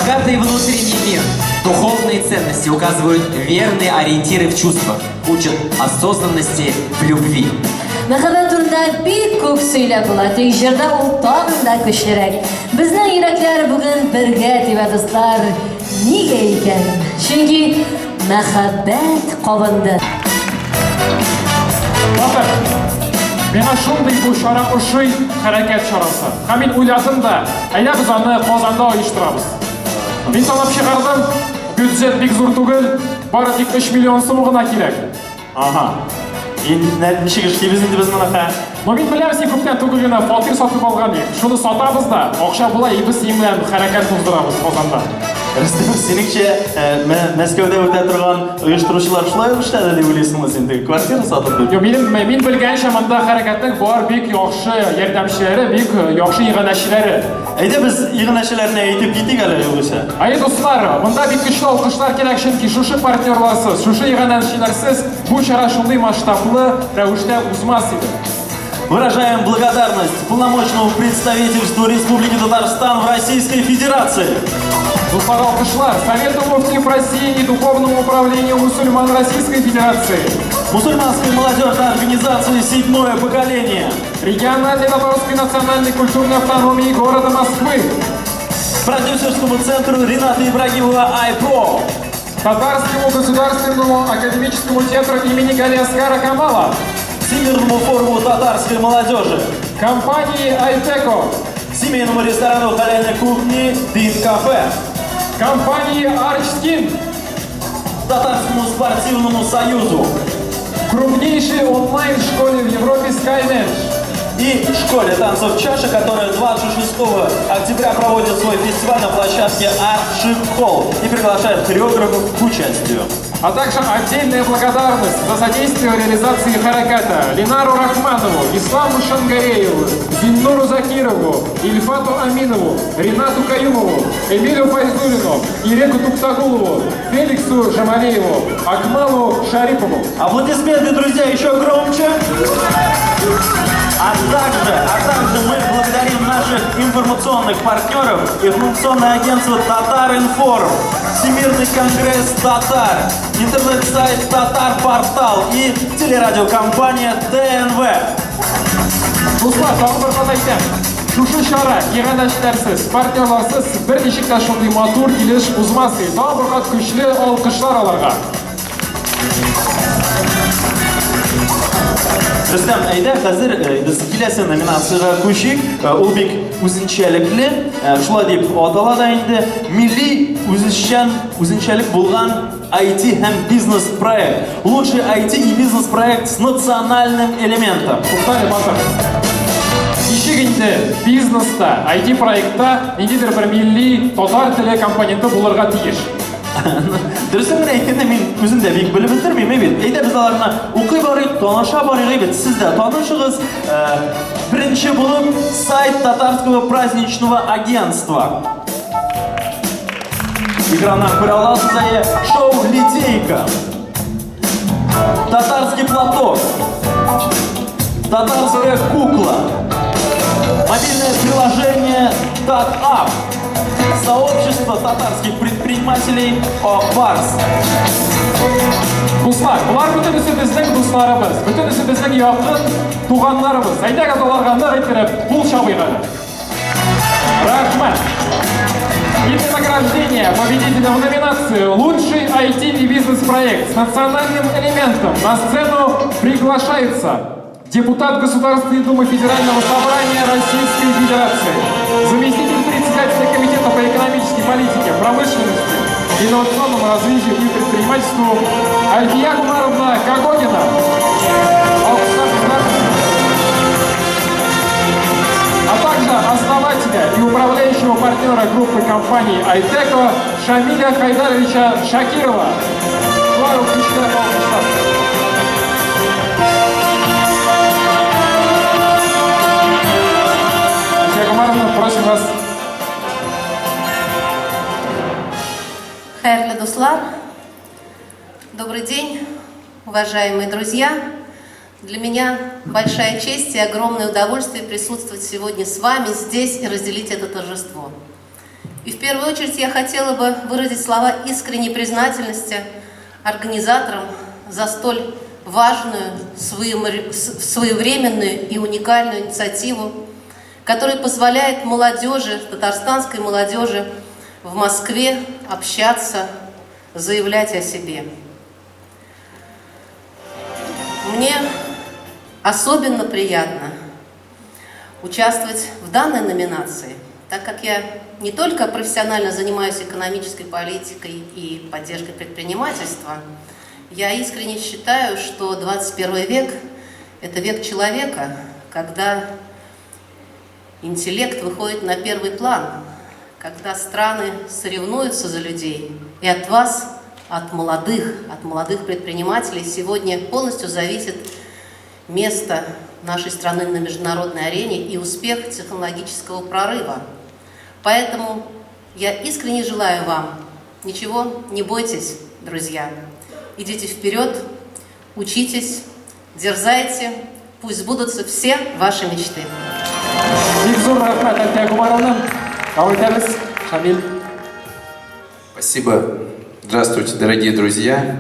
Богатый внутренний мир, духовные ценности указывают верные ориентиры в чувствах, учат осознанности в любви. Махаббат турында бик күп сөйләп була, тик җырда ул тагын да көчлерәк. Безнең йөрәкләр бүген бергә тибә, дуслар. Нигә икән? Чөнки махаббат кабынды. Батыр, миңа шундый бу шара ошый хәрәкәт чарасы. Һәм мин уйладым да, әйдә без аны Казанда оештырабыз. Мин санап чыгардым, бюджет бик зур түгел, бары тик 3 миллион сум гына кирәк. Ага. Ничек эшлибез инде без моныка? Но мин беләм, син күптән түгел генә фатир сатып алган идек. Шуны сатабыз да, акча була, без син белән хәрәкәт туздырабыз Казанда. Рөстәм, синеңчә, Мәскәүдә үтә торган оештыручылар шулай ук эшләде дип уйлыйсыңмы син? Квартира сатып дип. Yo, мин белгәнчә монда хәрәкәтнең бар бик яхшы ярдәмчеләре, бик яхшы иганәчеләре. Әйдә без иганәчеләрне әйтеп китик әле югыйсә. Әйе, дуслар, монда бик көчле алкышлар кирәк, чөнки шушы партнерларсыз, шушы иганәчеләрсез бу чара шундый масштаблы рәвештә узмас иде. Выражаем благодарность полномочному представительству Республики Татарстан в Российской Федерации. Дуслар, алкышлар, Совету муфтиев России и Духовному управлению мусульман Российской Федерации. Мусульманской молодежной организации «Седьмое поколение». Региональной татарской национальной культурной автономии города Москвы. Продюсерскому центру Рената Ибрагимова «Айпро». Татарскому государственному академическому театру имени Галиаскара Камала. Всемирному форуму татарской молодежи. Компании «Айтеко». Семейному ресторану халяльной кухни «Дин Кафе». Компании «Арчскин». Татарскому спортивному союзу. Крупнейшей онлайн-школе в Европе SkyMatch. И школе танцев Чаша, которая 26 октября проводит свой фестиваль на площадке Artship Hall и приглашает хореографов к участию. А также отдельная благодарность за содействие реализации хәрәкәта Ленару Рахманову, Исламу Шангарееву, Зиннуру Закирову, Ильфату Аминову, Ренату Каюмову, Эмилю Файзулину, Иреку Туктагулову, Феликсу Жамалееву, Акмалу Шарипову. Аплодисменты, друзья, еще громче. А также мы благодарим наших информационных партнеров, информационное агентство Татар-Информ, Всемирный конгресс Татар, интернет-сайт Татар-портал и телерадиокомпания ТНВ. Дуслар, тағы бір қат айтам. Шушы шара иганәчеләрсез, партнерларсыз бер ничек тә шундый матур килеш узмас иде. Тағы бір қат көчле алкышлар аларга. Рөстәм, әйдә, хәзер без киләсе номинацияга күчик. Ул бик үзенчәлекле, шулай дип атала да инде, милли үзенчәлек булган IT һәм бизнес проект. Лучший IT и бизнес проект с национальным элементом. Туктале, Батыр. Ничек инде бизнеста, IT проектта ниндидер бер милли татар теле компоненты булырга тиеш. Дөресен генә әйткәндә, мин үзем дә бик белеп бетермим бит. Әйдә без аларны укый барыйк, таныша барыйк бит. Сез дә танышыгыз. Беренче булып сайт татарского праздничного агентства. Экраннан күрә аласыз әйе, шоу «Литейка», татарский платок, татарская кукла, мобильное приложение «Татап», сообщество татарских предпринимателей «Барс». Дуслар, булар бөтенесе безнең дусларыбыз, бөтенесе безнең якын туганнарыбыз. Әйдәгез аларга нык иттереп кул чабыйк әле. Рахмәт. И награждение победителя в номинации «Лучший IT и бизнес-проект» с национальным элементом на сцену приглашается депутат Государственной Думы Федерального собрания Российской Федерации, заместитель председателя Комитета по экономической политике, промышленности, инновационному развитию и предпринимательству Альфия Гумаровна Кагогина. А также основателя и управляющего партнера группы компаний «Айтеко» Шамиля Хайдаровича Шакирова. Слава Кришне, Альфия Гумаровна, просим вас. Хайрлы дуслар, добрый день, уважаемые друзья. Для меня большая честь и огромное удовольствие присутствовать сегодня с вами здесь и разделить это торжество. И в первую очередь я хотела бы выразить слова искренней признательности организаторам за столь важную, своевременную и уникальную инициативу, которая позволяет молодежи, татарстанской молодежи в Москве общаться, заявлять о себе. Мне особенно приятно участвовать в данной номинации, так как я не только профессионально занимаюсь экономической политикой и поддержкой предпринимательства, я искренне считаю, что 21 век – это век человека, когда интеллект выходит на первый план, когда страны соревнуются за людей. И от вас, от молодых предпринимателей сегодня полностью зависит место нашей страны на международной арене и успех технологического прорыва. Поэтому я искренне желаю вам, ничего не бойтесь, друзья. Идите вперед, учитесь, дерзайте, пусть сбудутся все ваши мечты. Спасибо. Здравствуйте, дорогие друзья.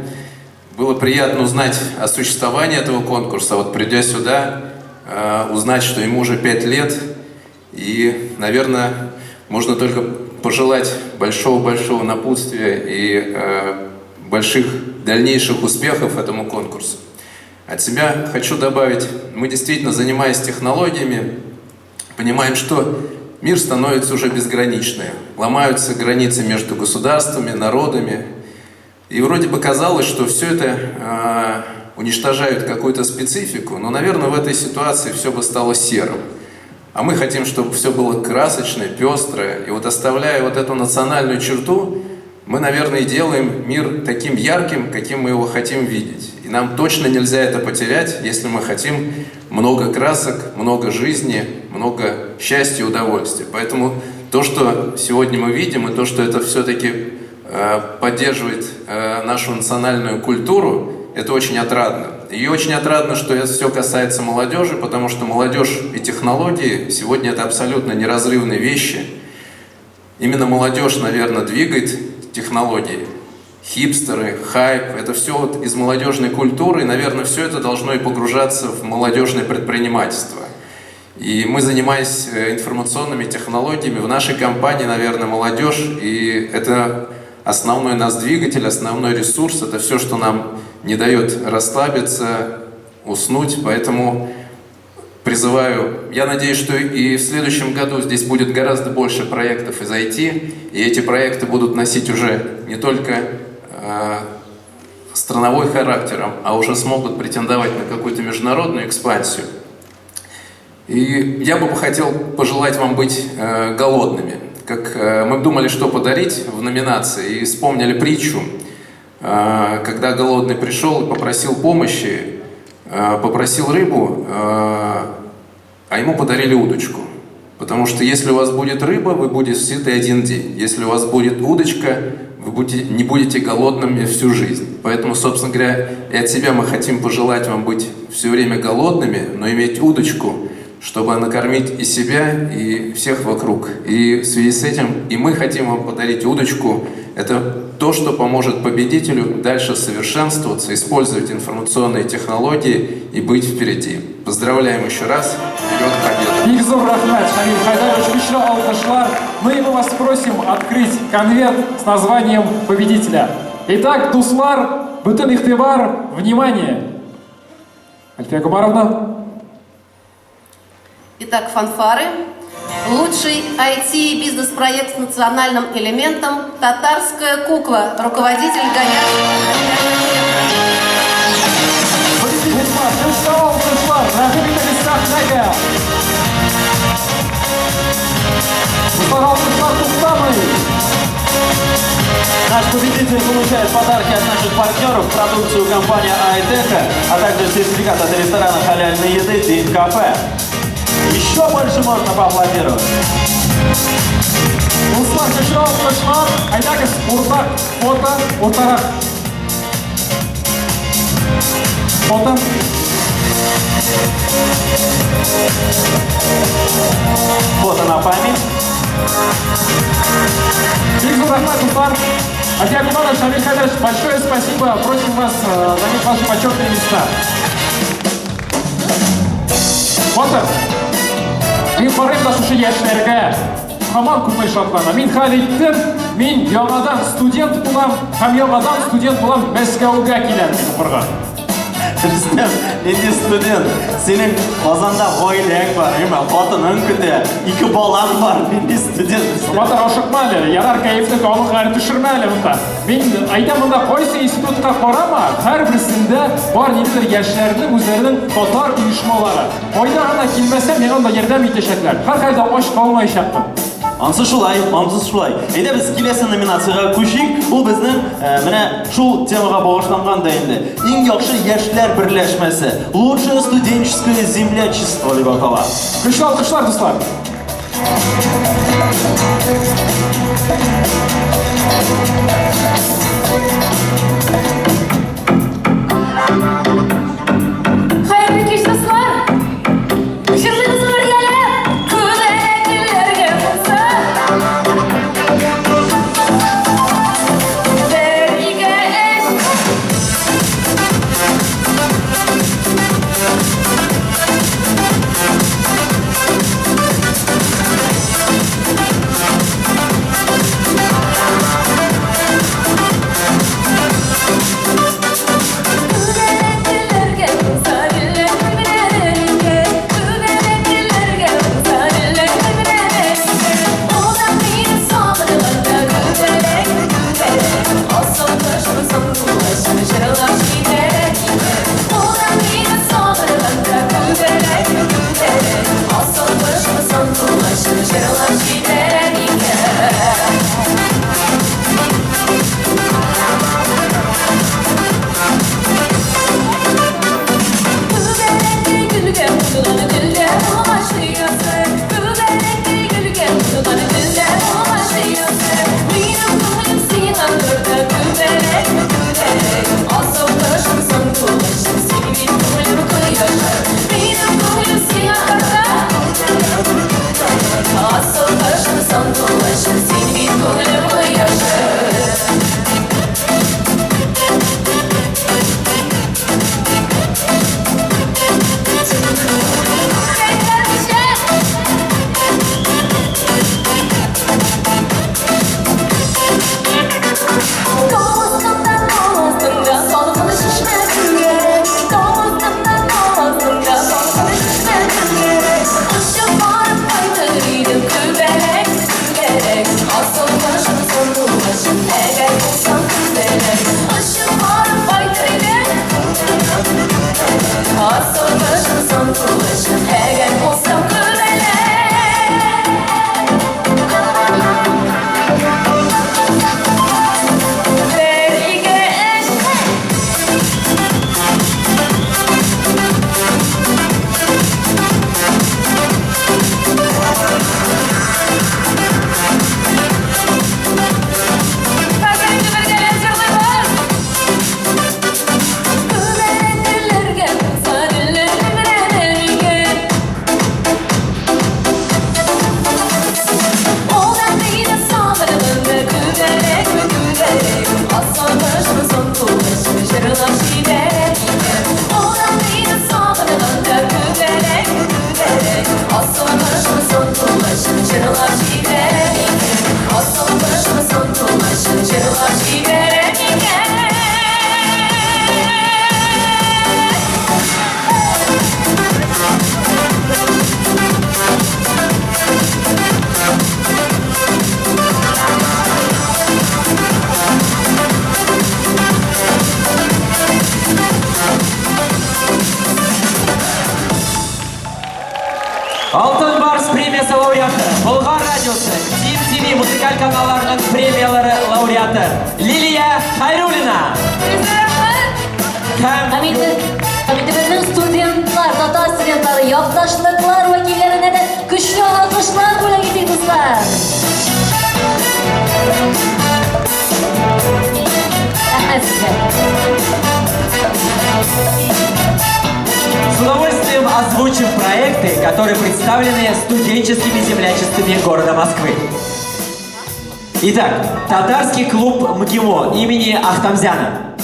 Было приятно узнать о существовании этого конкурса. Вот придя сюда, узнать, что ему уже 5 лет. И, наверное, можно только пожелать большого-большого напутствия и больших дальнейших успехов этому конкурсу. От себя хочу добавить, мы действительно, занимаясь технологиями, понимаем, что мир становится уже безграничным. Ломаются границы между государствами, народами. И вроде бы казалось, что все это уничтожает какую-то специфику, но, наверное, в этой ситуации все бы стало серым. А мы хотим, чтобы все было красочное, пестрое. И вот оставляя вот эту национальную черту, мы, наверное, и делаем мир таким ярким, каким мы его хотим видеть. И нам точно нельзя это потерять, если мы хотим много красок, много жизни, много счастья и удовольствия. Поэтому то, что сегодня мы видим, и то, что это все-таки поддерживает нашу национальную культуру, это очень отрадно. И очень отрадно, что это все касается молодежи, потому что молодежь и технологии сегодня это абсолютно неразрывные вещи. Именно молодежь, наверное, двигает технологии. Хипстеры, хайп, это все вот из молодежной культуры, и, наверное, все это должно и погружаться в молодежное предпринимательство. И мы, занимаясь информационными технологиями, в нашей компании, наверное, молодежь, и это основной нас двигатель, основной ресурс, это все, что нам не дает расслабиться, уснуть, поэтому призываю, я надеюсь, что и в следующем году здесь будет гораздо больше проектов из IT, и эти проекты будут носить уже не только страновой характер, а уже смогут претендовать на какую-то международную экспансию. И я бы хотел пожелать вам быть голодными. Как мы думали, что подарить в номинации, и вспомнили притчу, когда голодный пришел и попросил помощи, попросил рыбу, а ему подарили удочку. Потому что если у вас будет рыба, вы будете сыты один день. Если у вас будет удочка, вы не будете голодными всю жизнь. Поэтому, собственно говоря, и от себя мы хотим пожелать вам быть все время голодными, но иметь удочку, чтобы накормить и себя, и всех вокруг. И в связи с этим и мы хотим вам подарить удочку. Это то, что поможет победителю дальше совершенствоваться, использовать информационные технологии и быть впереди. Поздравляем еще раз. Вперед, победа! Игзур Рахмет, Шамиль Хайдарович, еще алкошлар. Мы вас просим открыть конверт с названием победителя. Итак, Дуслар, Бутын Ихтибар, внимание! Альфия Гумаровна. Итак, фанфары. Лучший IT-бизнес-проект с национальным элементом «Татарская кукла». Руководитель Наш победитель получает подарки от наших партнеров, продукцию компании Айтека, а также сертификат от ресторана халяльной еды «Дин Кафе». Еще больше можно поаплодировать. Руслан Каширов, Кашмар, Айдаков, Уртак, фото, Уртарак. Фото. Фото на память. рахмат, Руслан. Атия Гуманов, Шамиль Хайдарович, большое спасибо. Просим вас занять ваши почетные места. Батыр, мен барайым да шушы яшьләргә. Хаман күңел шатлана. Мин хәл иттем, мин яңадан студент булам, һәм яңадан студент булам Мәскәүгә киләм укырга. Рүстәм, инде студент, синең Казанда гаиләң бар, әмма хатының көтә, 2 балаң бар, инде студент. Батыр, ашыкма әле, ярар кәефне калыгы төшермә әле монда. Мин әйтәм монда кайсы институтка карама, һәрберсендә бар ниндидер яшьләрнең үзләренең татар оешмалары. Кайда гына килмәсәм, миңа да ярдәм итәчәкләр. Һәркайда ач калмаячакмын. Ансы шулай, ансыз шулай. Әйдә без киләсе номинациягә күчик. Ул безнең менә шул темага багышланган да инде. Иң яхшы яшьләр берләшмәсе. Лучшее студенческое землячество дип атала. Көчле алкышлар, дуслар. Хәерле кич, дуслар! Җырлыйбыз бергәләп, күбәләкләргә булса. Бергә Алтын Барс премиясы лауреаты, Болгар радиосы, Тим ТВ музыкаль каналларының премиялары лауреаты Лилия Хайруллина. Bizning studentlar, Татар studentlari, yoqdaşlıklar vakillerine de güçlü alkışlar bo'lak eting do'stlar. Rahmat sizga. С удовольствием озвучим проекты, которые представлены студенческими землячествами города Москвы. Итак, татарский клуб МГИМО имени Ахтамзяна.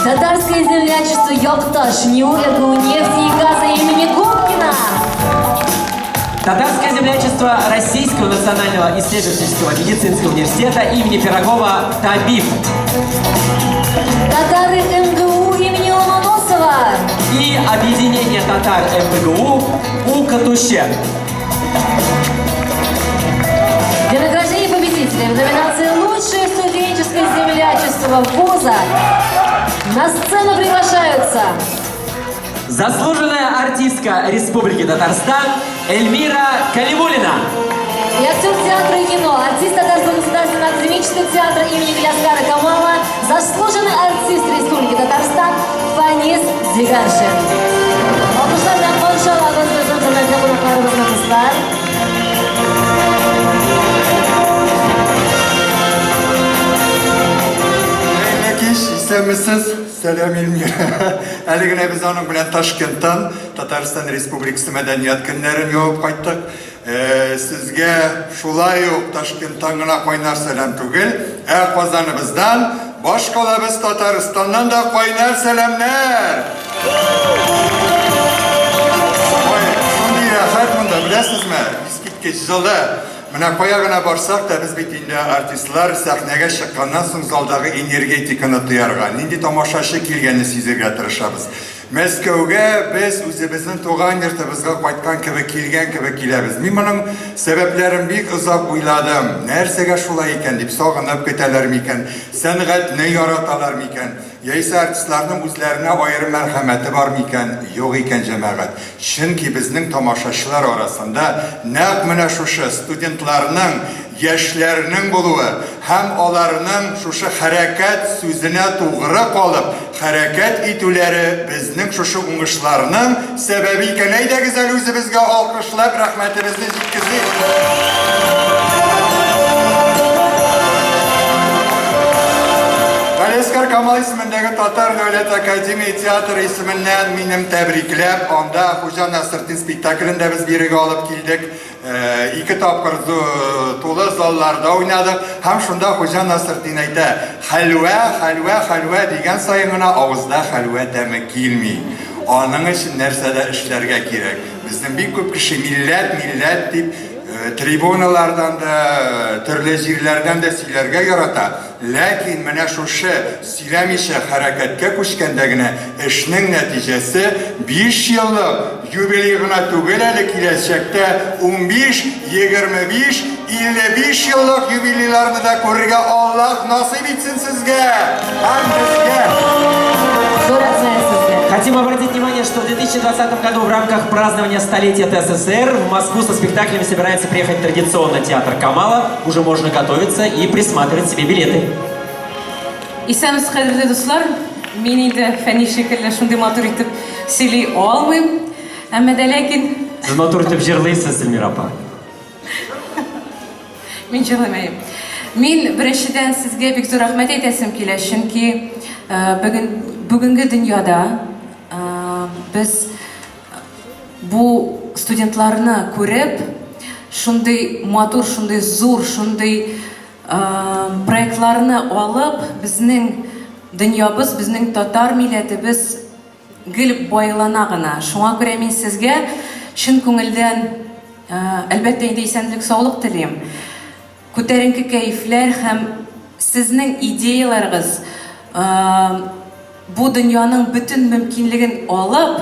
Татарское землячество Ёкташ, НИУ РГУ нефти и газа имени Губкина. Татарское землячество Российского национального исследовательского медицинского университета имени Пирогова ТАБИФ. Татары МГУ имени Ломоносова. И объединение татар МГУ УКатуще. Для награждения победителей в номинации «Лучшее студенческое землячество вуза» на сцену приглашаются Заслуженная артистка Республики Татарстан Эльмира Калимуллина. и актер театра и кино, артист Татарского государственного академического театра имени Галяскара Камала, заслуженный артист Республики Татарстан Фанис Зиганшин. Alkışlarla konuşalım özümüzün hürmetine konuklarımızla kızlar. Kеш, исәнмесез, сәлам Эльмира. Әле генә без аның белән Ташкенттан, Татарстан Республикасы мәдәният көннәрен явып кайттык. Сезгә шулай ук Ташкенттан гына кайнар сәлам түгел, Казаныбыздан, башкалабыз Татарстаннан да кайнар сәламнар. Шундый рәхәт монда, беләсезме? Искиткеч җылы. Менә кая гына барсак та без бит инде артистлар сәхнәгә чыкканнан соң залдагы энергетиканы тоярга, нинди тамашачы килгәнне сизергә тырышабыз. Мәскәүгә без үзебезнең туган йортыбызга кайткан кебек килгән кебек киләбез. Мин моның сәбәпләрен бик озак уйладым. Нәрсәгә шулай икән дип сагынып көтәләр микән? Сәнгатьне яраталар микән? Яисә артистларның үзләренә аерым мәрхәмәте бар микән? Юк икән җәмәгать. Чөнки безнең тамашачылар арасында нәкъ менә шушы студентларның, яшьләрнең булуы һәм аларның шушы хәрәкәт сүзенә тугры калып, хәрәкәт итүләре безнең шушы уңышларның сәбәбе икән. Әйдәгез әле үзебезгә алкышлап рәхмәтебезне җиткезик. Галяскар Камал исемендәге Татар Дәүләт Академия театры исеменнән минем тәбрикләп, анда Хуҗа Насретдин спектаклендә без бирегә алып килдек. Ике тапкыр тулы залларда уйнадык. Һәм шунда Хуҗа Насретдин әйтә: "Хәлвә, хәлвә, хәлвә" дигән саен гына авызда хәлвә тәме килми. Аның өчен нәрсәдә эшләргә кирәк? Безнең бик күп кеше милләт дип трибуналардан да, төрле җирләрдән дә сөйләргә ярата. Ләкин менә шушы сөйләмичә хәрәкәткә күчкәндә генә эшнең нәтиҗәсе 5 еллык юбилей гына түгел, әле киләчәктә 15, 25, 55 еллык юбилейларны да күрергә Аллаһ насыйп итсен сезгә һәм безгә. Зур рәхмәт сезгә. Хотим обратить внимание, что в 2020 году в рамках празднования столетия ТССР в Москву со спектаклями собирается приехать традиционно театр Камала. Уже можно готовиться и присматривать себе билеты. Исәнмесез, кадерле дуслар, мин инде фәнни шикелле шундый матур итеп сөйли алмыйм. Әмма дә ләкин Сіз матур итеп җырлыйсыз, Эльмира апа. мин җырламыйм. Мин беренчедән сезгә бик зур рәхмәт әйтәсем килә, чөнки бүгенге дөньяда без бу студентларны күреп, шундый матур, шундый зур, шундый проектларны алып, безнең дөньябыз, безнең татар милләтебез гел байлана гына. Шуңа күрә мин сезгә чын күңелдән әлбәттә инде исәнлек, саулык телим. Күтәренке кәефләр һәм сезнең идеяларыгыз бу дөньяның бөтен мөмкинлеген алып,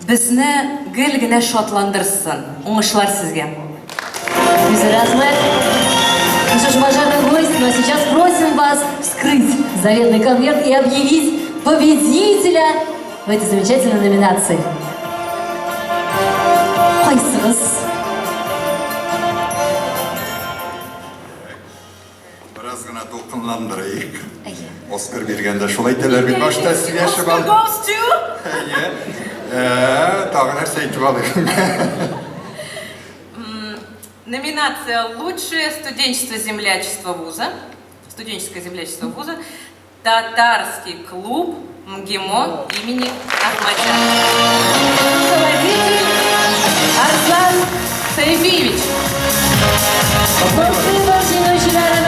безне гел генә шатландырсын. Уңышлар сезгә. Безур рәхмәт. Ну что ж, уважаемые гости, но сейчас просим вас вскрыть заветный конверт и объявить победителя в этой замечательной номинации. Кайсыгыз? Biraz gına dolqınlandırayıq. Оскар бергәндә шулай әйтәләр бит. Башта сөйләшеп Oscar goes to... Тагы нәрсә әйтеп алыйм. Номинация «Лучшее студенческое землячество вуза», студенческое землячество вуза, Татарский клуб МГИМО имени Ахмадяна. Руководитель Арслан Сайфиевич. Спасибо, очень рада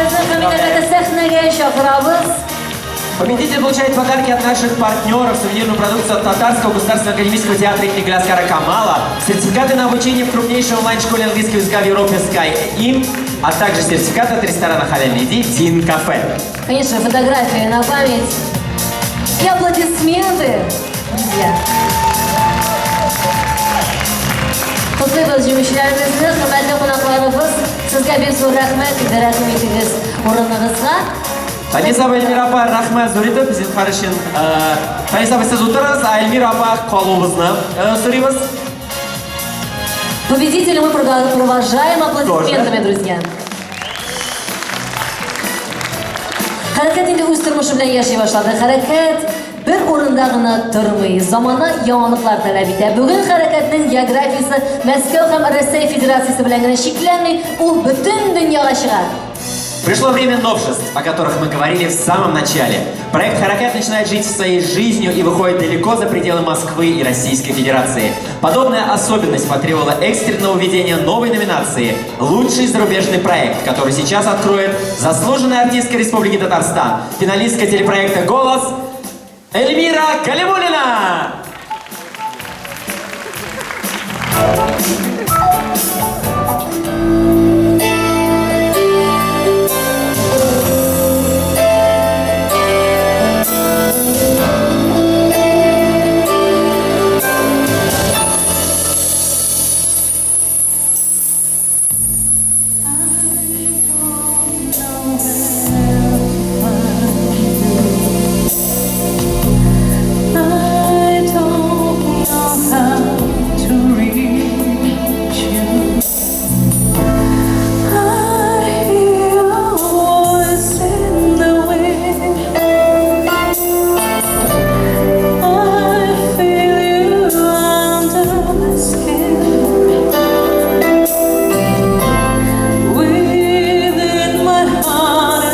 Победитель получает подарки от наших партнеров, сувенирную продукцию от Татарского государственного академического театра имени Галяскара Камала, сертификаты на обучение в крупнейшей онлайн-школе английского языка в Европе Sky, а также сертификат от ресторана «Халяльная еда» Дин Кафе. Конечно, фотографии на память и аплодисменты, друзья. Kutlu biz yumushlarimizni, hurmatli qonaqlarimiz, sizga beso'z rahmat, rahmatingiz o'rningizga. Tanisa Эльмира апа рахмат зуритib, biz qarashin. Tanisa апа siz o'tirasiz, Эльмира апа qoluvimizni so'raymiz. Победителя мы провожаем аплодисментами, друзья. Harakat endi o'z turmushi bilan yashay boshladi. Harakat bir o'rindagina turmay, zamona yangiliklar talab etadi. Bugun harakatning geografiyasi Moskva ham Rossiya Federatsiyasi bilan shekillanmay, u butun dunyoga chiqadi. Пришло время новшеств, о которых мы говорили в самом начале. Проект «Харакат» начинает жить своей жизнью и выходит далеко за пределы Москвы и Российской Федерации. Подобная особенность потребовала экстренного введения новой номинации «Лучший зарубежный проект», который сейчас откроет заслуженная артистка Республики Татарстан, финалистка телепроекта «Голос» Эльмира Калимуллина! Within my heart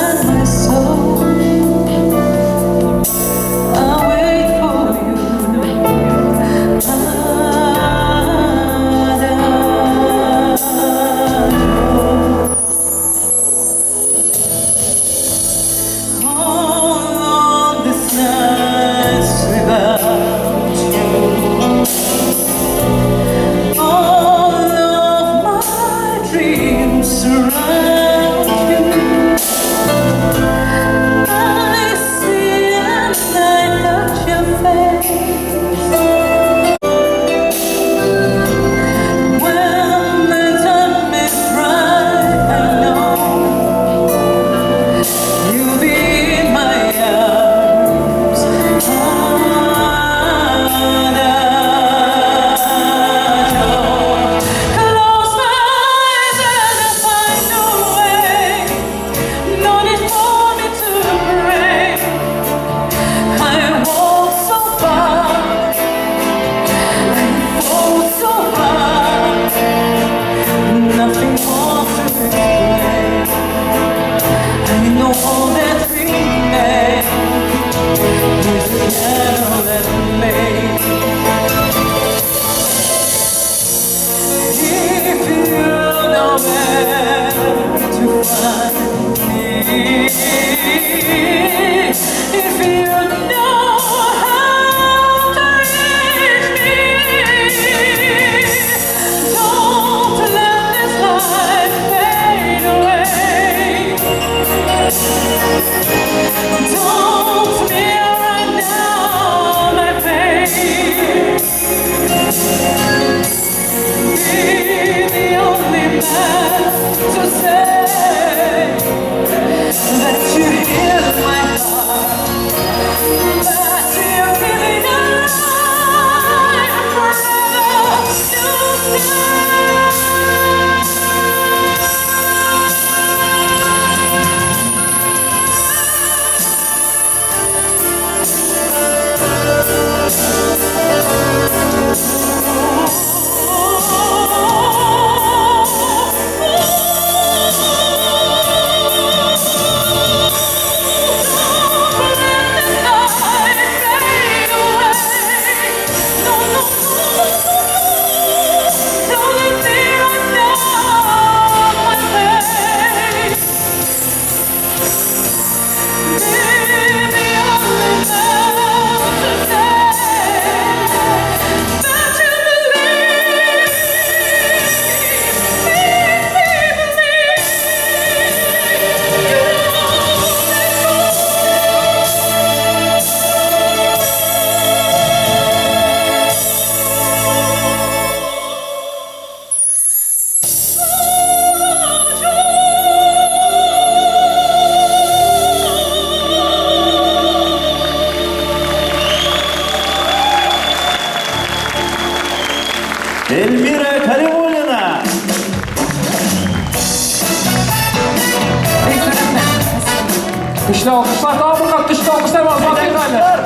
Güçlü alkışlar, daha bir kat güçlü alkışlar var. Alkışlar.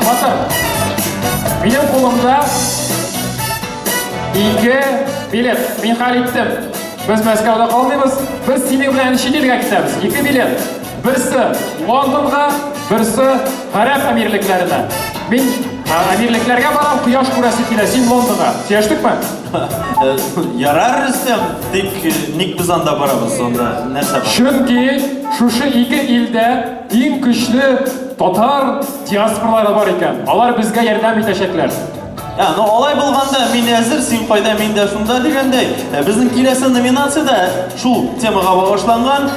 Bakın, benim kolumda iki bilet. Ben hallettim. Biz Moskvada kalmayız. Biz senin bilen Şidel'e gideriz. İki bilet. Birisi London'a, birisi Arap Emirliklerine. Ben Emirliklerge baram, Quyosh kurası kilesin London'a. Seçtik mi? Yarar Rüstem. Tek nik biz anda barabız onda. Ne sebep? Çünkü şu iki ilde en güçlü Tatar diasporaları var iken. Onlar bizge yardım etecekler. Yani olay bulganda men hazır sen fayda mende şunda degandey. Bizning kelasi nominatsiyada şu temaga bag'ishlangan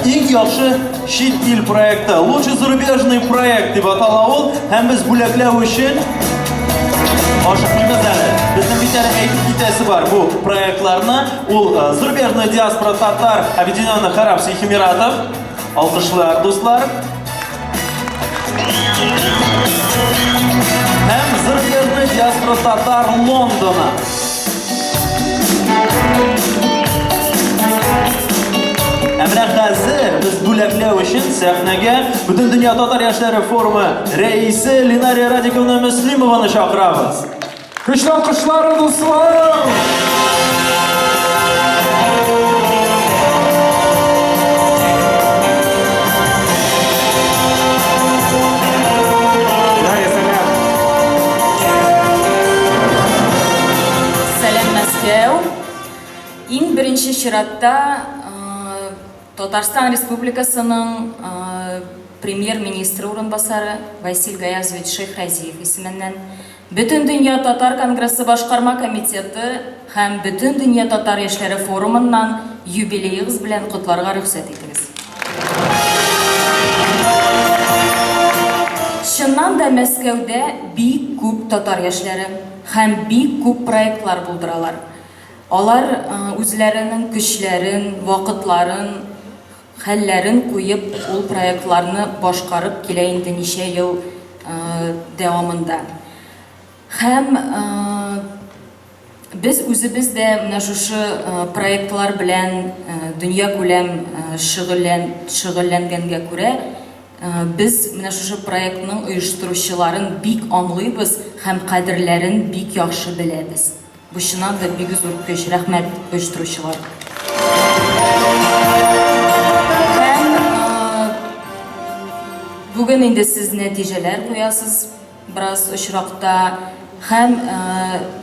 eng yaxshi chet el proyekti, лучший зарубежный проект deb ataladi. Ham biz bo'laklar uchun oshqimiz hali. Bizning bitta aytib ketasi bor bu proyektlarni. U зарубежный diaspora Tatar Объединенных Арабских Эмиратов. Alkışlar do'stlar. Hem zarubежный diaspora Tatar Londona. Emre hazır biz bo'laklar uchun sahnaga Butun dunyo Tatar yoshlari forumi raisi Linariya Radikovna Muslimovani chaqiramiz. Güçlü alkışlar dostlar. Ең бірінші ширатта Татарстан Республикасының премьер-министрі орынбасары Василь Гаязович Шейхразиев исеменнән Бүтін дүния Татар Конгрессы башкарма комитеты һәм Бүтін дүния Татар яшьләре форумыннан юбилейгыз белән котларга рөхсәт итегез. Чыннан да Мәскәүдә бик күп татар яшьләре һәм бик күп проектлар булдыралар. Алар үзләренең көчләрен, вакытларын, хәлләрен куеп, ул проектларны башкарып килә инде ничә ел дәвамында. Һәм без үзебез дә менә шушы проектлар белән дөнья күләм шөгыльләнгәнгә күрә, biz менә шушы проектның оештыручыларын бик аңлыйбыз һәм кадерләрен бик яхшы беләбез. Bu şundan da bir güzel köş, rahmet uyuşturucular. Hem bugün indi siz neticeler koyasınız biraz ışırakta. Hem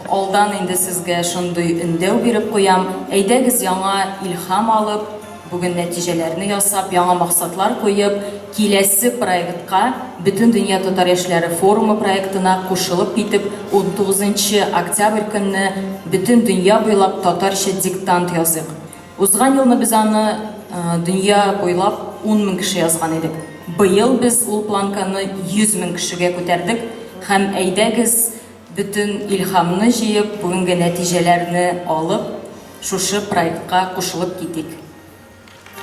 oldan indi sizge şunday ündev birip koyam. Eydegiz yana ilham alıp, bugün neticelerini yasap, yana maksatlar koyup, kilesi proyektga Bütün Dünya Tatar Яшьләре Forumu proyektine koşulup gitip 19 oktyabr günü bütün dünya boylap Tatarcha diktant yazdık. Узган елны biz аны dünya boylap 10.000 kişi yazgan edik. Bu yıl biz ул plankаны 100.000 kişiге көтәрдек һәм әйдәгез bütün ilhamını җыеп, бүгенге нәтиҗәләрне алып, шушы проектка koşulup китик.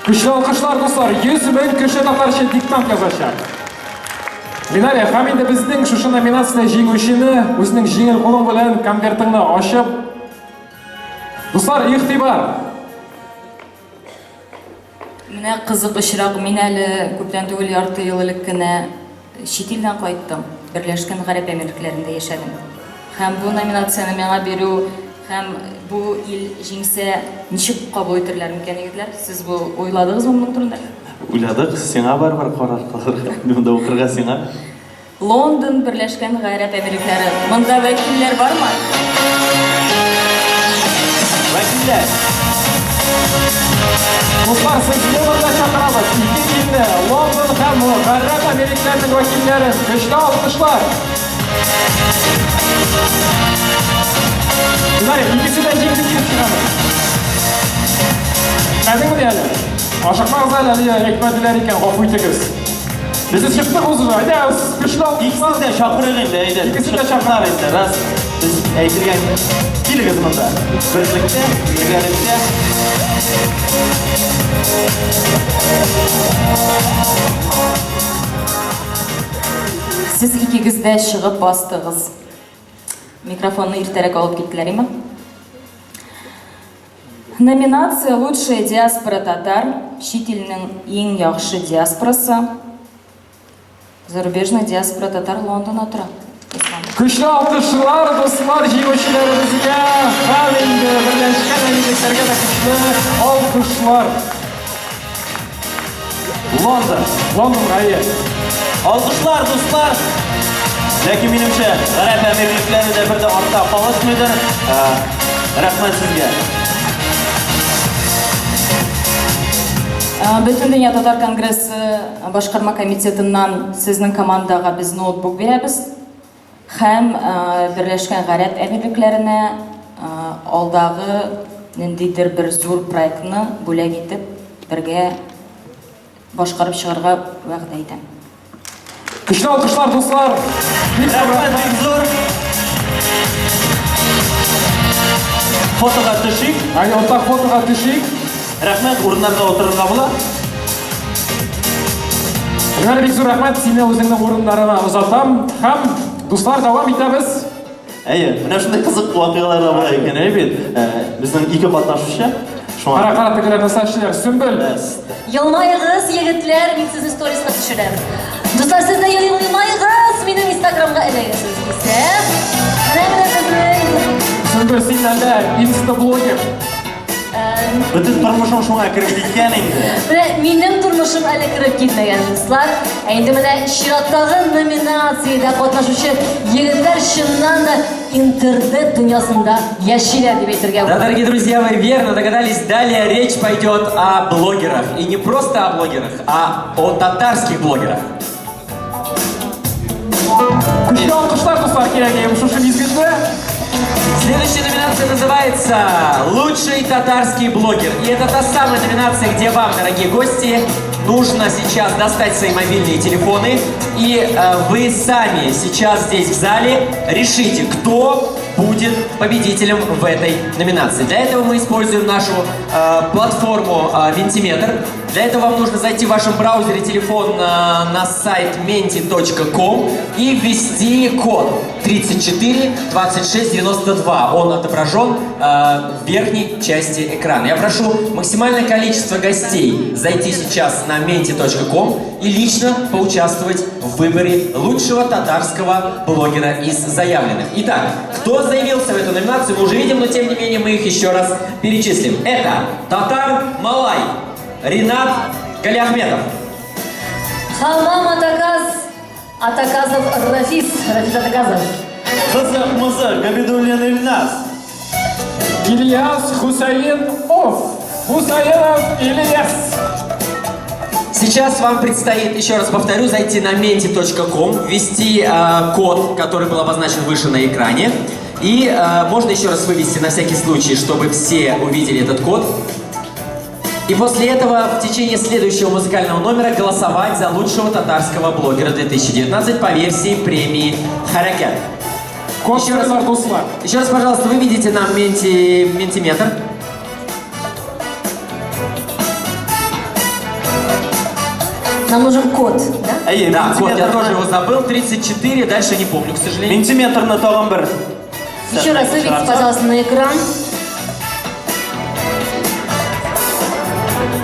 Güçlü alkışlar dostlar. 100.000 kişi Tatarcha diktant yazacak. Linariya, һәм инде безнең шушы номинация җиңүчене үзенең җиңел кулы белән конвертыңны ачып. Дуслар, игътибар. Менә кызык очрак, мин әле күптән түгел ярты ел элек кенә чит илдән кайттым. Берләшкән Гарәп Әмирлекләрендә яшәдем. Һәм бу номинацияны миңа бирү һәм бу ил җиңсә ничек кабул итәрләр микән егетләр? Сез бу уйладыгызмы моның турында? Уйладык, сиңа бар карар кылырга. Монда укырга сиңа. Лондон Берләшкән Гарәп Әмирлекләре. Монда вәкилләр бармы? Вәкилләр. Dostlar, sizleri burada çağıralım. İki ilde London һәм Гарәп Әмирлекләренең вәкилләре. Güçlü alkışlar. Bunlar ikisi de җиңеп чыккан. Мәгълүм әле. Ашыкмагыз әле, әйтмәделәр икән, гафу итегез. Biz çıktık uzun, haydi güçlü alkışlar. İkisini de çakırıq indi, eydi. İkisini de çakırıq indi. Raz, biz eytirgen kiligiz bunda. Birlikte, birlikte. Siz ikiniz de çıkıp bastığız. Mikrofonu irterek alıp gittiler mi? Номинация «Лучшая диаспора татар», чит илнең иң яхшы диаспорасы, зарубежная диаспора татар Лондонда тора. Көчле алкышлар, дуслар, җиңүчеләребезгә һәм инде берләшкән әнилектәргә дә көчле алкышлар. Лондон ае. Алкышлар, дуслар. Ләкин минемчә, гарәп әмирлекләре дә бер дә артта калышмыйдыр. Рәхмәт сезгә. Бөтен дөнья татар конгрессы башкарма комитетыннан сезнең командага без ноутбук бирәбез. Һәм Берләшкән Гарәп Әмирлекләренә алдагы ниндидер бер зур проектны бүләк итеп бергә башкарып чыгарга вәгъдә итәм. Көчле алкышлар, дуслар. Рәхмәт бик зур. Фотога төшик. Ай, ортак фотога төшик. Рәхмәт, урыннарда отырырга була. Менә бик зур рәхмәт, сине үзеңнең урыннарына озатам. Һәм дуслар, дәвам итәбез. Әйе, менә шундый кызык вакыйгалар да була икән, бит. Безнең ике катнашучы. Кара тегеләрне сәчләр, Сөмбел. Елмайгыз, егетләр, мин сезне сториска төшерәм. Дуслар, сез дә елмайгыз, минем инстаграмга эләгәсез исә. Менә сезнең Сөмбел, син әллә инстаблогер. Бөтен тормышың шуңа кереп киткән инде. Менә минем тормышым әле кереп китмәгән, дуслар. Инде менә чираттагы номинациядә катнашучы егетләр чыннан да интернет дөньясында яшиләр дип әйтергә Да, була. дорогие друзья, вы верно догадались, далее речь пойдет о блогерах. И не просто о блогерах, а о татарских блогерах. Көчле алкышлар, дуслар, кирәк шушы мизгелдә. Следующая номинация называется «Лучший татарский блогер». И это та самая номинация, где вам, дорогие гости, нужно сейчас достать свои мобильные телефоны. И вы сами сейчас здесь в зале решите, кто будет победителем в этой номинации. Для этого мы используем нашу платформу Mentimeter. Для этого вам нужно зайти в вашем браузере телефон на сайт menti.com и ввести код 342692. Он отображен в верхней части экрана. Я прошу максимальное количество гостей зайти сейчас на menti.com и лично поучаствовать в выборе лучшего татарского блогера из заявленных. Итак, кто заявился в эту номинацию, мы уже видим, но тем не менее мы их еще раз перечислим. Это Татар Малай, Ринат Галиахметов. Хамам Атаказов Рафис Атаказов. Кызык-мызык, Габидуллин Ильнас. Ильяс Хусаинов. Хусаинов Ильяс. Сейчас вам предстоит, еще раз повторю, зайти на menti.com, ввести код, который был обозначен выше на экране. И можно еще раз вывести на всякий случай, чтобы все увидели этот код. И после этого в течение следующего музыкального номера голосовать за лучшего татарского блогера 2019 по версии премии Харакет. Еще раз, пожалуйста, выведите нам ментиметр. Нам нужен код, да? Да, код, я тоже его забыл. 34, дальше не помню, к сожалению. Ментиметр на тагын бер. Еще раз выведите, пожалуйста, на экран.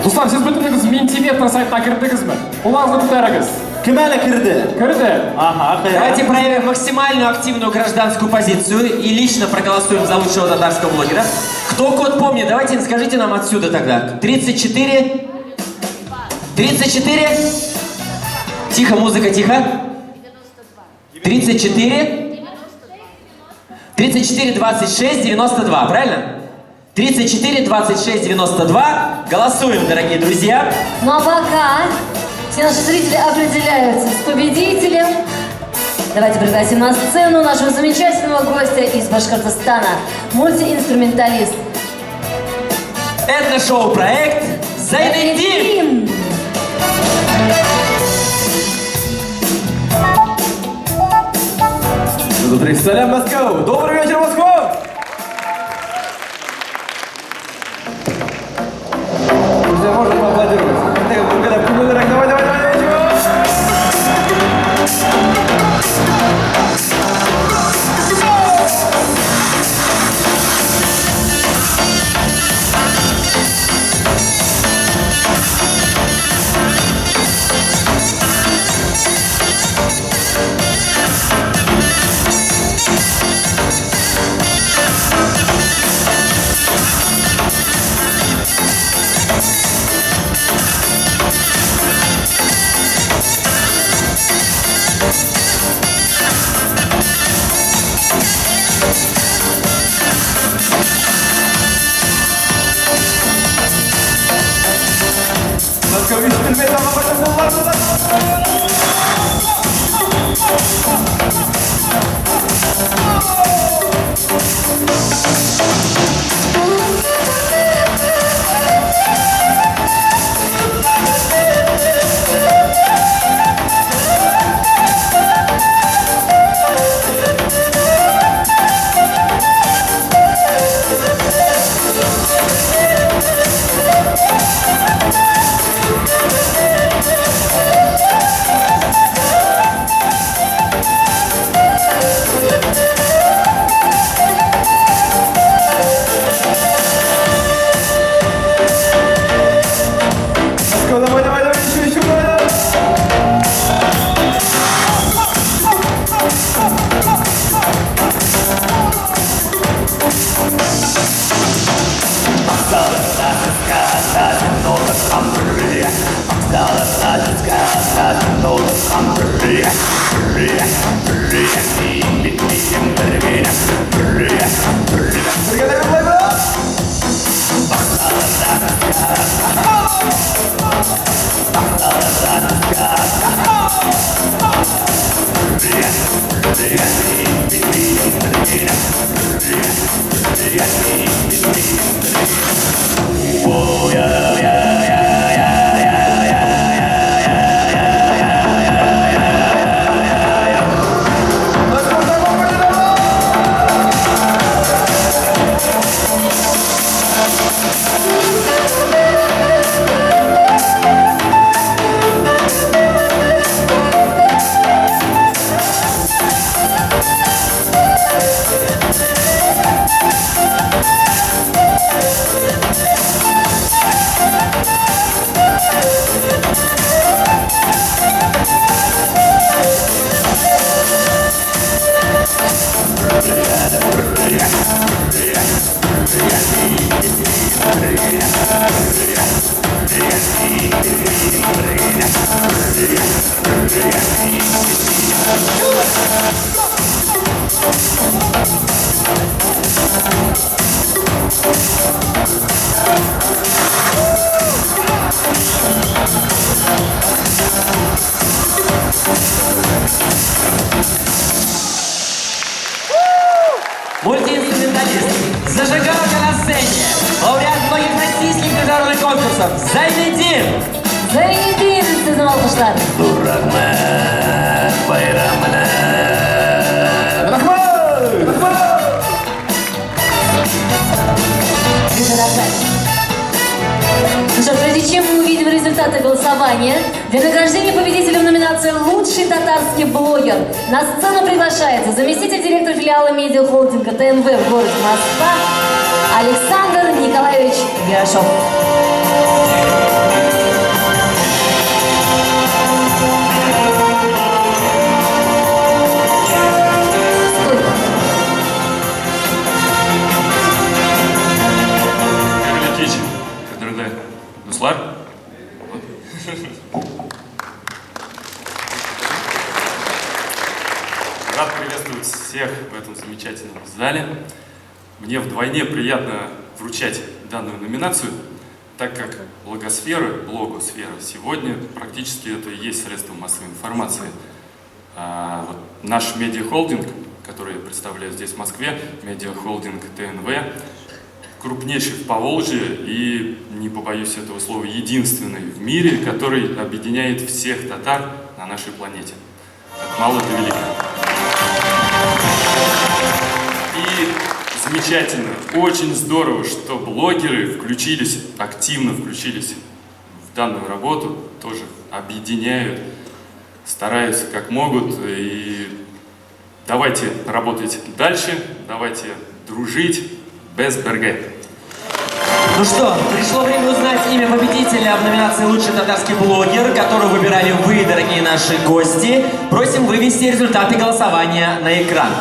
Дуслар, сіз бүтініңіз Mentimeter сайтына кірдіңізбі? Оларыңызды күтәріңіз. Кім әлі кірді? Кірді. Ага, Давайте проявим максимальную активную гражданскую позицию и лично проголосуем за лучшего татарского блогера. Кто код помнит, давайте скажите нам отсюда тогда. 34? 34? Тихо, музыка, тихо. 34? 34, 26, 92, правильно? 34, 26, 92. Голосуем, дорогие друзья. Ну а пока все наши зрители определяются с победителем, давайте пригласим на сцену нашего замечательного гостя из Башкортостана, мультиинструменталист. Этно-шоу-проект «Зайнетдин». Салям, Москва! Добрый вечер, Москва! Друзья, можно поаплодировать. Давай, давай, давай! Мультиинструменталист, зажигалка на сцене, лауреат многих российских международных конкурсов Зайнеддин! Зайнеддин, sizin alkışlar. Ну что, прежде чем мы увидим результаты голосования, для награждения победителя в номинации «Лучший татарский блогер» на сцену приглашается заместитель директора филиала медиахолдинга ТНВ в городе Москва Александр Николаевич Яшов. Рад приветствовать всех в этом замечательном зале. Мне вдвойне приятно вручать данную номинацию, так как блогосфера сегодня практически это и есть средство массовой информации. Вот наш медиахолдинг, который я представляю здесь в Москве, медиахолдинг ТНВ, крупнейший в Поволжье и, не побоюсь этого слова, единственный в мире, который объединяет всех татар на нашей планете. От мала до велика. И замечательно, очень здорово, что блогеры активно включились в данную работу, тоже объединяют, стараются как могут. И давайте работать дальше, давайте дружить без БРГ. Ну что, пришло время узнать имя победителя в номинации «Лучший татарский блогер», которую выбирали вы, дорогие наши гости. Просим вывести результаты голосования на экран.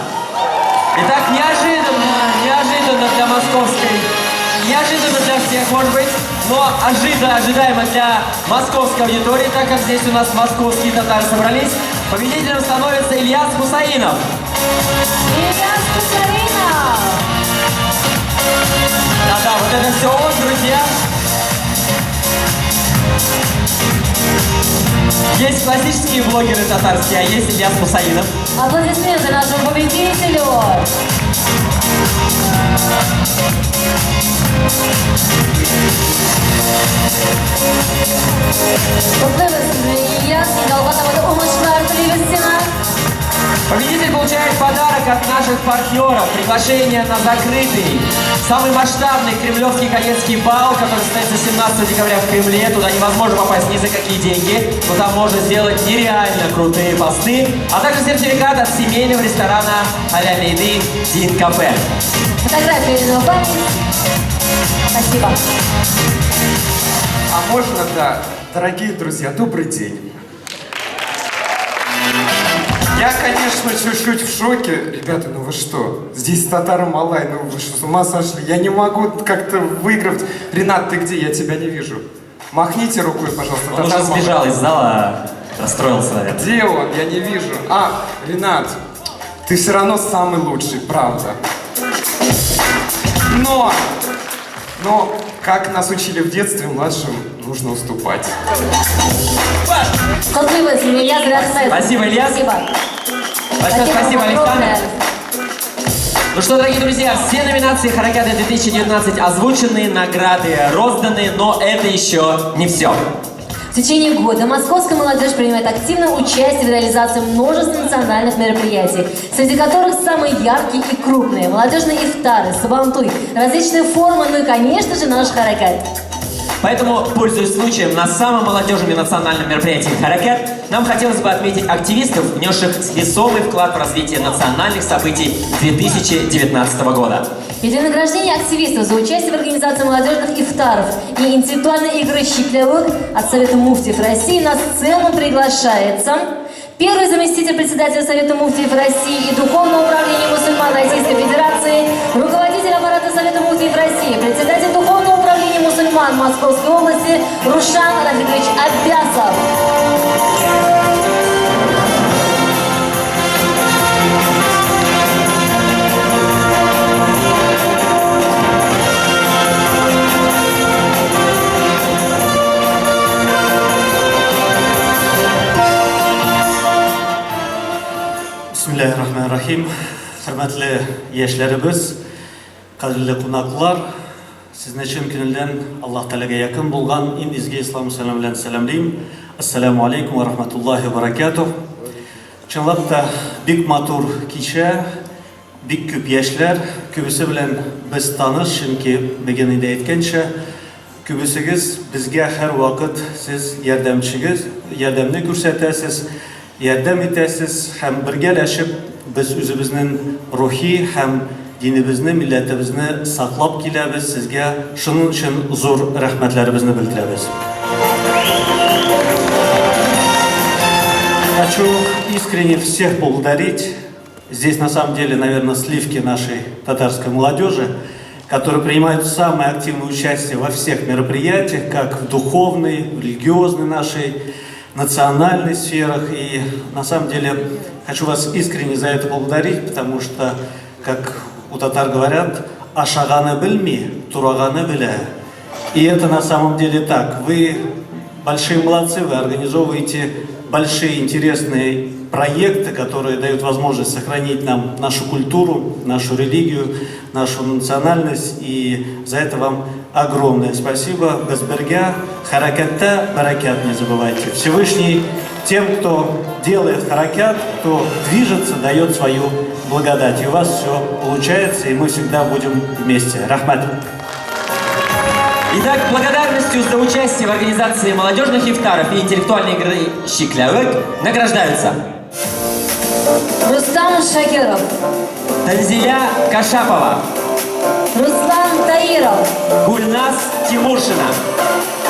Итак, неожиданно для московской, неожиданно для всех, может быть, но ожидаемо для московской аудитории, так как здесь у нас московские татары собрались. Победителем становится Ильяс Хусаинов. Ильяс Хусаинов! Да-да, вот это все он, друзья. Есть классические блогеры татарские, а есть Ильяс Хусаинов. Аплодисменты нашему победителю! Победитель получает подарок от наших партнеров. Приглашение на закрытый, самый масштабный кремлевский кадетский бал, который состоится 17 декабря в Кремле. Туда невозможно попасть ни за какие деньги, но там можно сделать нереально крутые посты, а также сертификат от семейного ресторана халяльной еды «Дин Кафе». Фотография на память. Спасибо. А можно, да, дорогие друзья, добрый день. Я, конечно, чуть-чуть в шоке. Ребята, ну вы что? Здесь Татар-Малай, ну вы что, с ума сошли? Я не могу как-то выиграть. Ренат, ты где? Я тебя не вижу. Махните рукой, пожалуйста. Он уже сбежал из зала. Расстроился, наверное. Где он? Я не вижу. А, Ренат, ты все равно самый лучший, правда. Но, как нас учили в детстве, младшим нужно уступать. Спасибо, Ильяс. Спасибо. Большое спасибо, Александр. Ну что, дорогие друзья, все номинации Хараката 2019 озвучены, награды розданы, но это еще не все. В течение года московская молодежь принимает активное участие в реализации множества национальных мероприятий, среди которых самые яркие и крупные – молодежные ифтары, сабантуй, различные форумы, ну и, конечно же, наш Харакат. Поэтому, пользуясь случаем, на самом молодежном и национальном мероприятии Харакат нам хотелось бы отметить активистов, внесших весомый вклад в развитие национальных событий 2019 года. И для награждения активистов за участие в организации молодежных ифтаров и интеллектуальной игры «Щеклявык» от Совета муфтиев России на сцену приглашается первый заместитель председателя Совета муфтиев России и Духовного управления мусульман Российской Федерации, руководитель аппарата Совета муфтиев России, председатель Духовного управления мусульман Московской области Рушан Рафикович Аббясов. Bismillahirrahmanirrahim. Hürmetli яшьләребез, кадерле кунаклар, сезне чын күңелдән Аллаһ Тәгаләгә якын булган ин изге ислам сәлам белән сәламлыйм. Ассаламу алейкум ва рахматуллахи ва баракатух. Чынлап та бик матур кичә, бик күп яшьләр, күбесе белән без таныш, чөнки бүген инде әйткәнчә, күбесегез безгә һәр вакыт сез ярдәмне күрсәтәсез. Ярдәм итәсез һәм бергәләшеп без үзебезнең рухи һәм динебезне, милләтебезне саклап киләбез. Сезгә шуның өчен зур рәхмәтләребезне белдерәбез. Хочу искренне всех поблагодарить. Здесь на самом деле, наверное, сливки нашей татарской молодежи, которые принимают самое активное участие во всех мероприятиях, как в духовной, в религиозной нашей, национальных сферах. И на самом деле хочу вас искренне за это поблагодарить, потому что, как у татар говорят, ашаганы бельми, тураганы беля. И это на самом деле так. Вы большие молодцы, вы организовываете большие интересные проекты, которые дают возможность сохранить нам нашу культуру, нашу религию, нашу национальность. И за это вам огромное спасибо. Газбергя, харакатта, баракат не забывайте. Всевышний тем, кто делает харакат, кто движется, дает свою благодать. И у вас все получается, и мы всегда будем вместе. Рахмат. Итак, благодарностью за участие в организации молодежных ифтаров и интеллектуальной игры «Щеклявык» награждаются Рустам Шакиров, Танзиля Кашапова, Руслан Таиров, Гульнас Тимуршина,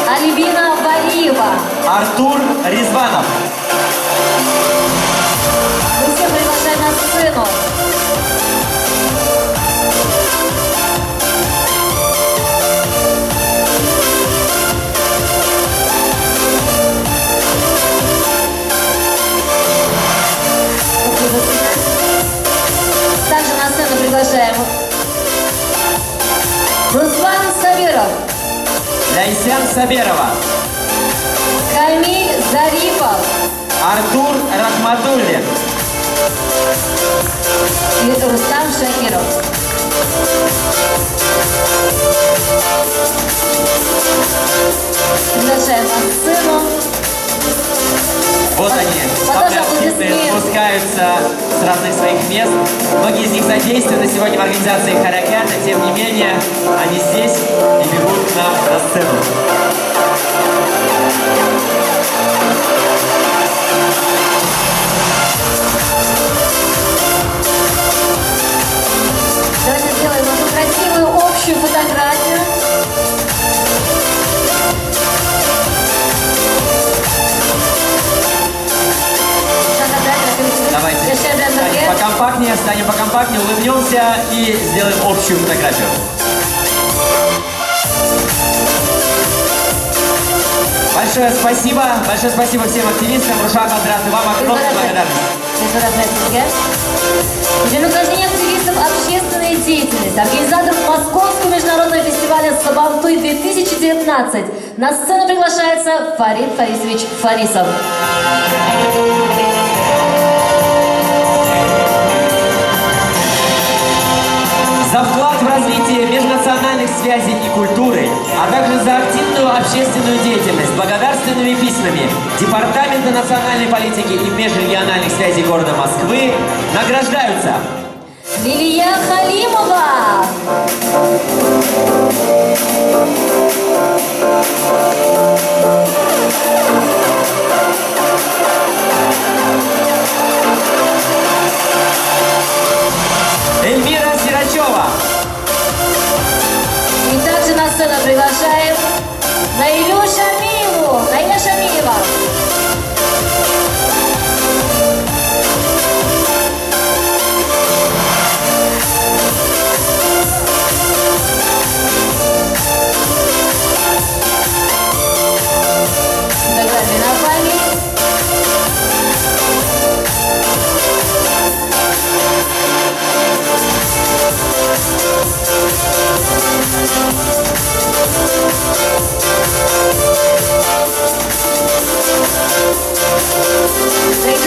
Альбина Валиева, Артур Резванов. Мы всех приглашаем на сцену. Также на сцену приглашаем Руслан Сабиров, Ляйсян Саберова, Камиль Зарипов, Артур Рахматуллин и Рустам Шакиров. Приглашаем на сцену. Вот они, самые активные, спускаются с разных своих мест. Многие из них задействованы сегодня в организации Хараката, тем не менее, они здесь и бегут к нам на сцену. Давайте сделаем одну красивую общую фотографию. Давайте станем покомпактнее, улыбнемся и сделаем общую фотографию. Большое спасибо всем активистам. Рушан Мадрат, и вам огромная благодарность. Для награждения активистов общественной деятельности, организаторов Московского международного фестиваля «Сабантуй-2019» на сцену приглашается Фарид Фарисович Фарисов. За вклад в развитие межнациональных связей и культуры, а также за активную общественную деятельность благодарственными письмами Департамента национальной политики и межрегиональных связей города Москвы награждаются Лилия Халимова, Эльмира Сирачева. и также на сцену приглашаем Наилю Шамиеву. Наиля Шамиева. Фотографии на память.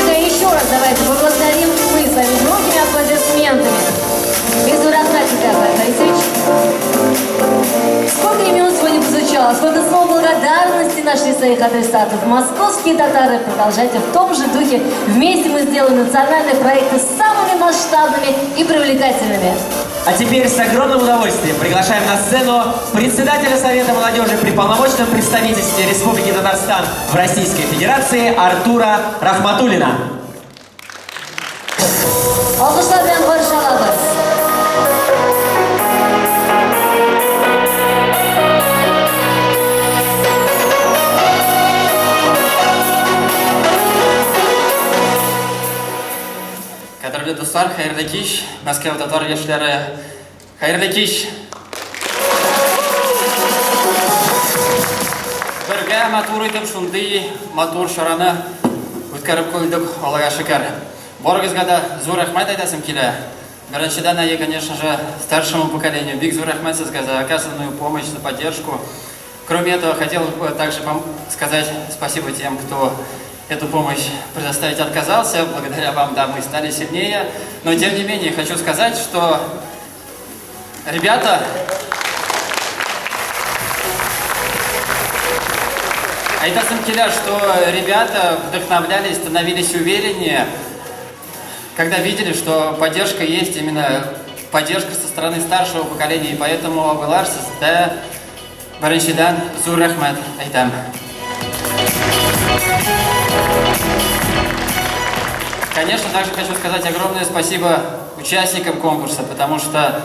Так, еще раз давайте поблагодарим мы с вами громкими аплодисментами. Безуратнатика, Борисович. Сколько имен сегодня прозвучало, сколько слов благодарности нашли своих адресатов. Московские татары, продолжайте в том же духе. Вместе мы сделаем национальные проекты самыми масштабными и привлекательными. А теперь с огромным удовольствием приглашаем на сцену председателя Совета молодежи при полномочном представительстве Республики Татарстан в Российской Федерации Артура Рахматуллина. Alkışlar bilen Barış Alabız. Qadrli do'stlar, xayrli kech. Moskva tatar yoshlari, xayrli kech. Birga motor etib shunday motor sharani o'tkazib qo'ydik, Allohga shukr. Borigizga da zo'r rahmat aytasim kela. Birinchidan, конечно же, старшему поколению бик zo'r rahmat sizga за оказанную помощь, за поддержку. Кроме этого, хотел бы также сказать спасибо тем, кто эту помощь предоставить отказался. Благодаря вам, да, мы стали сильнее. Но, тем не менее, хочу сказать, что ребята... Айтасым келя, что ребята вдохновлялись, становились увереннее, когда видели, что поддержка есть, именно поддержка со стороны старшего поколения. И поэтому Беларсис, да, Бараншидан, зур рахмат, айтам. Конечно, также хочу сказать огромное спасибо участникам конкурса, потому что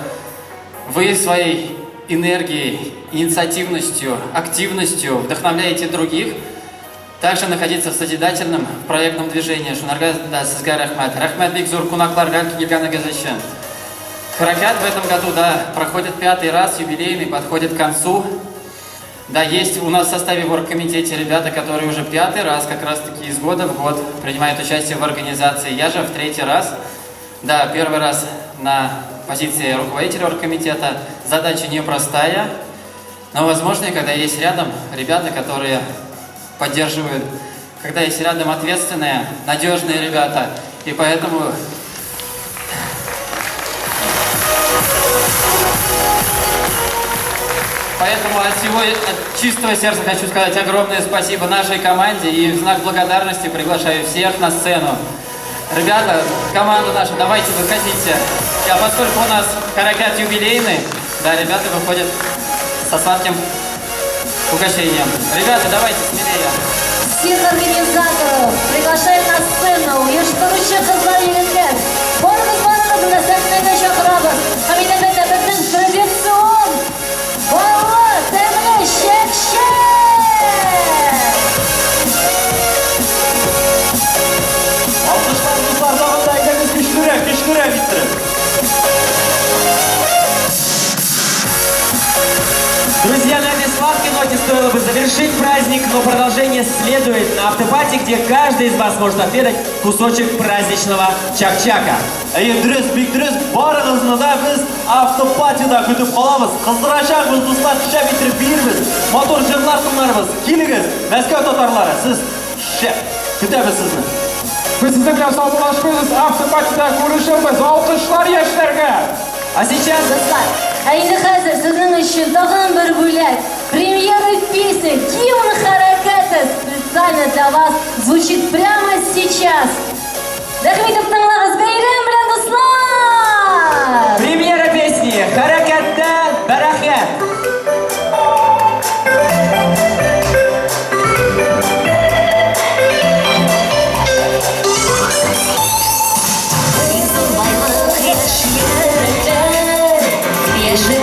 вы своей энергией, инициативностью, активностью вдохновляете других также находиться в созидательном проектном движении. Шунарга да сизга рахмат. Рахмат бик зур кунакларга килгана газачен. Харакат в этом году, да, проходит 5-й раз, юбилейный, подходит к концу. Да, есть у нас в составе в оргкомитете ребята, которые уже 5-й раз, как раз таки из года в год, принимают участие в организации. Я же в 3-й раз. Да, 1-й раз на позиции руководителя оргкомитета. Задача непростая, но возможно, когда есть рядом ребята, которые поддерживают, когда есть рядом ответственные, надежные ребята. И поэтому... Поэтому от чистого сердца хочу сказать огромное спасибо нашей команде и в знак благодарности приглашаю всех на сцену. Ребята, команда наша, давайте выходите. А поскольку у нас харакат юбилейный, да, ребята выходят со сладким угощением. Ребята, давайте смелее. Всех организаторов приглашаем на сцену. Ешторуча Казлаевлер. Боргыз барыныз населенная шахрабы. Хамидабета біздің традицион. Балы тәмлі шекшен. Alkışlarınız dağında aydınız güçlüre bitirin. Друзья, на этой сладкой ноте стоило бы завершить праздник, но продолжение следует на автопати, где каждый из вас может отведать кусочек праздничного чак-чака. Дұрыс, бек дұрыс, барыңызны да біз автопатида күтіп қаламыз. Қыздырашақпыз, достар, шәп етіріп беріңіз. Мотор жырлар тыңдарымыз. Келіңіз, Мәскеу татарлары, сіз шәп, күтеміз сізні. Biz siz bilan sog'lashamiz, avtopatida ko'rishamiz. Olqishlar yoshlarga. А сейчас... Достар, endi hozir sizning uchun tag'in bir bo'lak премьера песни «Гимн Хараката» специально для вас звучит прямо сейчас. Rahmetov tinglarsiz, bayram bilan do'stlar! Премьера песни «Harakatda barakat».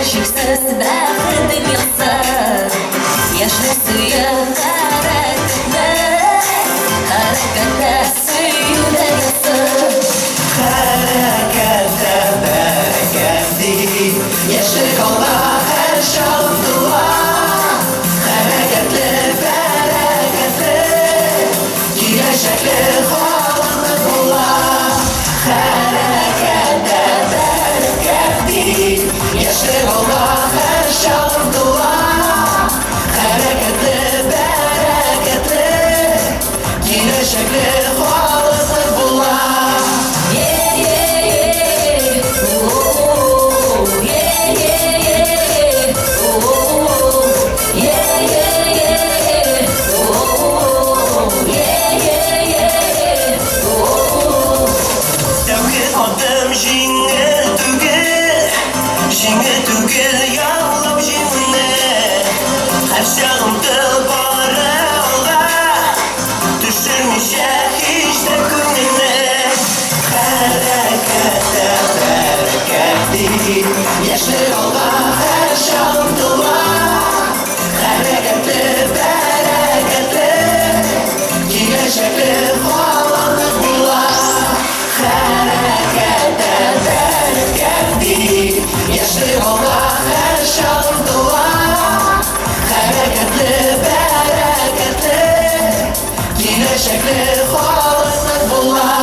Cheksiz baxtli yosar, yoshli suyab harakatda suyuda yosar. Harakatda barakatli, yashil qolma har shom duo. Harakatli barakatli, kelajakli xalqni qo'llar. Harakatda barakatli, yashil qolma har shom duo. Harakatli barakatli, kelajakli xalqni qo'llar. Yaşlı olma her şam dua. Hareketli bereketli, gelecekli xalqni qo'llar. Hareketli bereketli, yaşlı olma her şam dua. Hareketli bereketli, gelecekli xalqni qo'llar.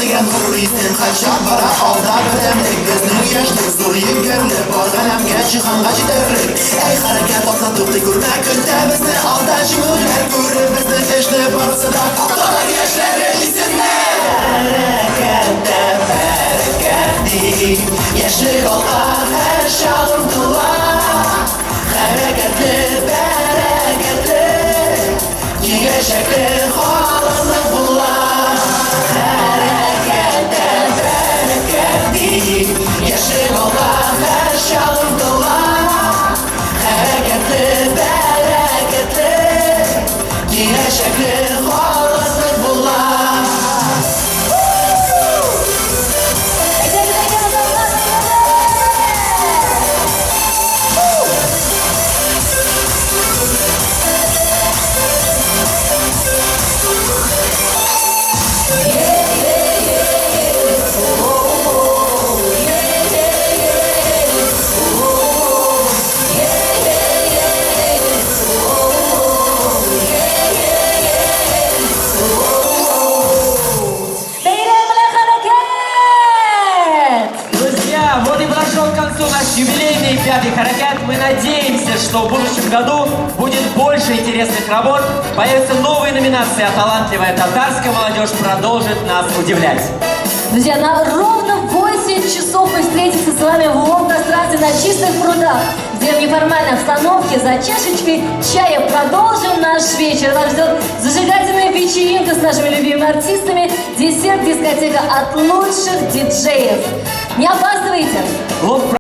Degan g'ururiysen qachon bora olda bilimlik bizning yoshlik zo'r yigirlik borganamga jihonga yetarlik. Ey harakat olsa to'xta ko'rma kunda bizni aldashing o'ylar ko'rib bizni ishni borsida otalar yoshlari isinni. Harakatda barakatli, yoshlik olma har shom duo. Harakatli barakatli, kelajakli xalqni qo'llar. Yaşlı olma her şam dua. Hareketli bereketli, gelecekli xalqni qo'llar. Юбилейный пятый Харакат. Мы надеемся, что в будущем году будет больше интересных работ, появятся новые номинации, а талантливая татарская молодежь продолжит нас удивлять. Друзья, на ровно 8 часов мы встретимся с вами в лоу-пространстве на Чистых прудах, где в неформальной обстановке за чашечкой чая продолжим наш вечер. Вас ждет зажигательная вечеринка с нашими любимыми артистами, десерт-дискотека от лучших диджеев. Не опаздывайте!